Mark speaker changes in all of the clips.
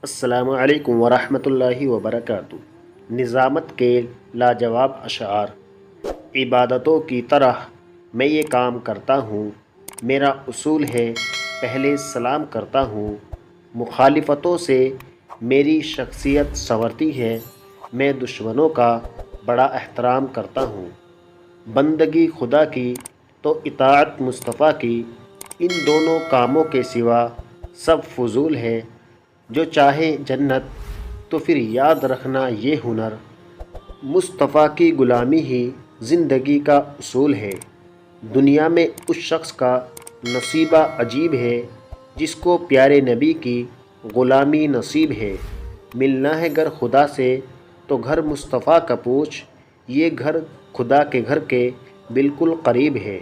Speaker 1: السلام علیکم ورحمۃ اللہ وبرکاتہ۔ نظامت کے لاجواب اشعار۔ عبادتوں کی طرح میں یہ کام کرتا ہوں، میرا اصول ہے پہلے سلام کرتا ہوں۔ مخالفتوں سے میری شخصیت سنورتی ہے، میں دشمنوں کا بڑا احترام کرتا ہوں۔ بندگی خدا کی تو اطاعت مصطفیٰ کی، ان دونوں کاموں کے سوا سب فضول ہے۔ جو چاہے جنت تو پھر یاد رکھنا یہ ہنر، مصطفیٰ کی غلامی ہی زندگی کا اصول ہے۔ دنیا میں اس شخص کا نصیبہ عجیب ہے، جس کو پیارے نبی کی غلامی نصیب ہے۔ ملنا ہے گر خدا سے تو گھر مصطفیٰ کا پوچھ، یہ گھر خدا کے گھر کے بالکل قریب ہے۔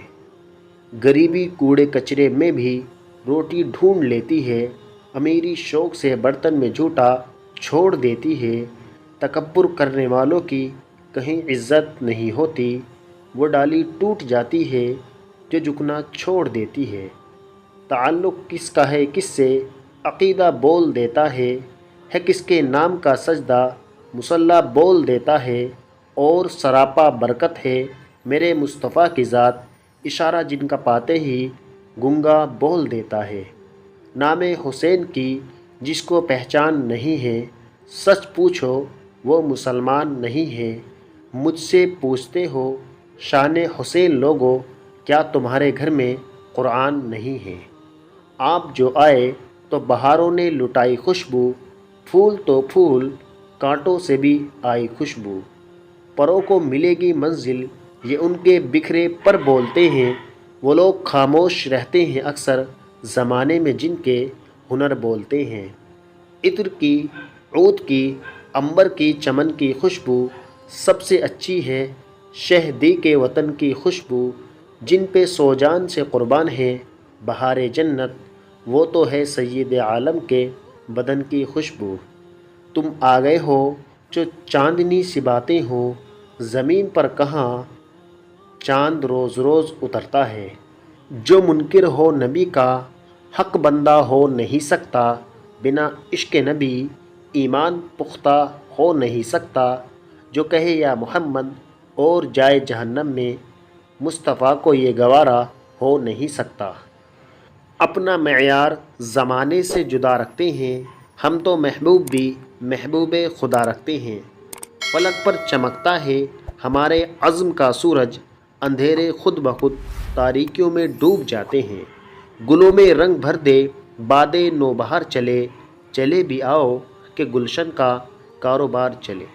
Speaker 1: غریبی کوڑے کچرے میں بھی روٹی ڈھونڈ لیتی ہے، امیری شوق سے برتن میں جھوٹا چھوڑ دیتی ہے۔ تکبر کرنے والوں کی کہیں عزت نہیں ہوتی، وہ ڈالی ٹوٹ جاتی ہے جو جھکنا چھوڑ دیتی ہے۔ تعلق کس کا ہے کس سے عقیدہ بول دیتا ہے کس کے نام کا سجدہ مصلی بول دیتا ہے۔ اور سراپا برکت ہے میرے مصطفیٰ کی ذات، اشارہ جن کا پاتے ہی گنگا بول دیتا ہے۔ نام حسین کی جس کو پہچان نہیں ہے، سچ پوچھو وہ مسلمان نہیں ہے۔ مجھ سے پوچھتے ہو شان حسین لوگو، کیا تمہارے گھر میں قرآن نہیں ہے؟ آپ جو آئے تو بہاروں نے لٹائی خوشبو، پھول تو پھول کانٹوں سے بھی آئی خوشبو۔ پروں کو ملے گی منزل یہ ان کے بکھرے پر بولتے ہیں، وہ لوگ خاموش رہتے ہیں اکثر زمانے میں جن کے ہنر بولتے ہیں۔ عطر کی، عود کی، عنبر کی، چمن کی خوشبو سب سے اچھی ہے شہدی کے وطن کی خوشبو۔ جن پہ سو جان سے قربان ہے بہار جنت، وہ تو ہے سید عالم کے بدن کی خوشبو۔ تم آ گئے ہو جو چاندنی سی باتیں ہوں، زمین پر کہاں چاند روز روز اترتا ہے۔ جو منکر ہو نبی کا حق بندہ ہو نہیں سکتا، بنا عشق نبی ایمان پختہ ہو نہیں سکتا۔ جو کہے یا محمد اور جائے جہنم میں، مصطفیٰ کو یہ گوارا ہو نہیں سکتا۔ اپنا معیار زمانے سے جدا رکھتے ہیں ہم تو، محبوب بھی محبوب خدا رکھتے ہیں۔ فلک پر چمکتا ہے ہمارے عزم کا سورج، اندھیرے خود بخود تاریکیوں میں ڈوب جاتے ہیں۔ گلوں میں رنگ بھر دے باد نوبہار چلے، چلے بھی آؤ کہ گلشن کا کاروبار چلے۔